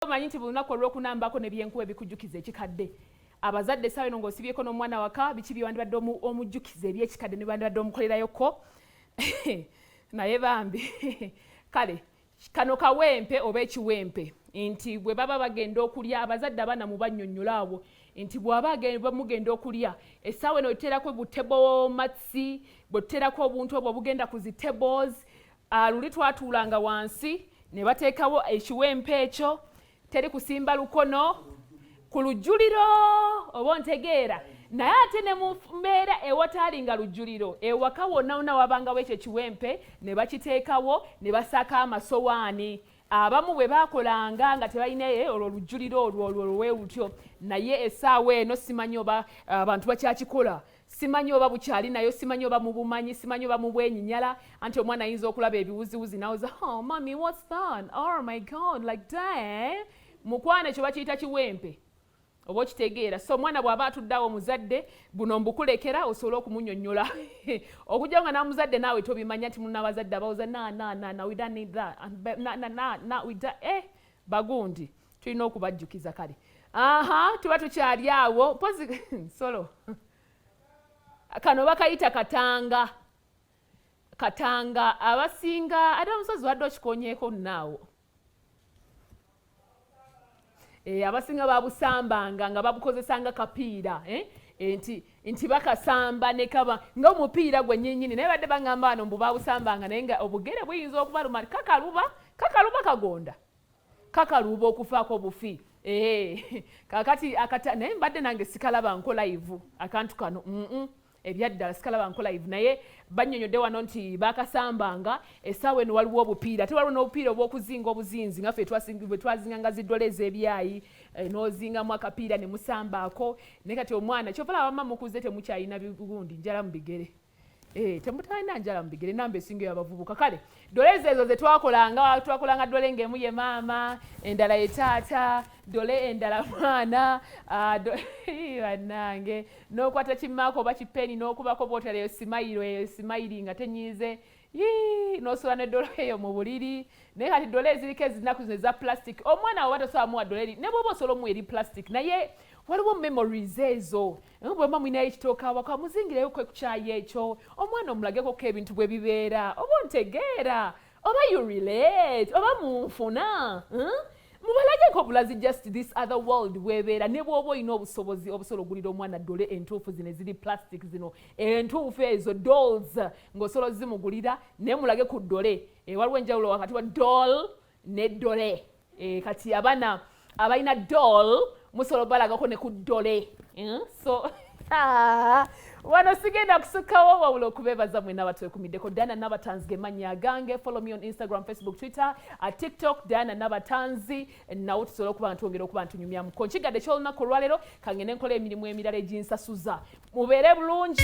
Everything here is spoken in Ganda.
omanyi nti bulunaku olw'okunambako ne byenkuwa ebikujjukiza ekikadde abazadde sawe ng'osibyeko n'omwana waka biki byewandibadde omujjukiza ebyekikadde ne bandibadde omukolerayoko naye bambi kale kano kawempe oba ekiwempe nti bwe baba bagenda okulya abazadde abaana mu bannyonnyola abo nti bw'aba mugenda okulya essaawa eno oterako butebo matsi bw'oterako obuntu obwo bugenda ku zi tables luli twatuulanga wansi ne bateekawo ekiwempe ekyo teri kusimba lukono ku lujjuliro oba ontegeera naye ate ne mu mbeera ewataali nga lujjuliro ewaka wonna wonna wabangawo ekyo ekiwempe ne bakiteekawo ne basaako amasowaani abamu bwe baakolanga nga tebalina olwo olujjuliro olwo weerutyo naye essaawa eno simanyi oba abantu bakyakikola simanyi oba bukyali nayo simanyi oba mu bumanyi simanyi oba mu bwenyinyala anti omwana ayinza okulaba ebiwuziwuzi nawoza oh mommy what's that oh my god like that mukwana ekyo bakiyita kiwempe oba okitegeera so omwana bw'aba atuddeawo omuzadde buno mbukulekera osobole okumunnyonnyola okujja nga n'omuzadde naawe tobimanya nti mulina abazadde abawoza na we don't need that na we don't bagundi tulina okubajjukiza kale tuba tukyali awo mpozi solo kano bakayita katanga abasinga ate omusozi wadde okikonyeeko naawo abasinga babusambanga nga babukozesanga kapiira nti bakasamba ne kaba ng'omupiira gwennyinnyini naye badde bagamba wano mbu babusambanga naye nga obugere buyinza okubaluma kakaluba kagonda kakaluba okufaako obufi kakati naye mbadde nange sikalaba nkola ivu akantu kano ebyaddala sikalaba nkola ivu naye bannyonnyodde wano nti bakasambanga essaawa eno waliwo obupiira ate waliwo n'obupiira obw'okuzinga obuzinzi nga ffe bwe twazinganga ziddole ez'ebyayi n'ozingamu akapiira ne musambaako naye kati omwana kyovala abamma mukuze temukyalina bigundi njala mu bigere temutalina njala mu bigere namba esinga y'abavubuka kale ddole ezo ze twakolanga ddole ng'emu ye maama endala ye taata ddole endala mwana bannange n'okwata kimaako oba kipeni n'okubako bwotala eyo simayiri nga tenyiize n'osola n'eddole eyo mu buliri naye kati ddole eziriko ezinaku zino eza plastic omwana woba tosobola muwa ddole eri ne bwoba osobola omuwa eri plastic naye waliwo memories ezo bwema mwinayo ekitooka awaka muzingireyo ku kyayi ekyo omwana omulageko ko ebintu bwe bibeera oba ontegeera oba you relate oba munfuna mubalageko obulazi just this other world bwebeera ne bw'oba olina obusobozi obusobola ogulira omwana ddole entuufu zino eziri plastic zino entuufu ezo dolls ng'osobola ozimugulira naye mulage ku ddole waliwo enjawulo wakati wa doll ne ddole kati abaana abalina doll musobola balagako ne ku ddole so wano sigenda kusukkawo wabula okubeebaza mwena abatwekumiddeko Dianah Nabatanzi gemannya gange follow me on Instagram Facebook Twitter TikTok Dianah Nabatanzi nawo tusobola okuba ntwongera okuba ntunyumyamuko nkigadde ky'olunaku olwaleero kangende nkola emirimu emirala eginsasuza mubeere bulungi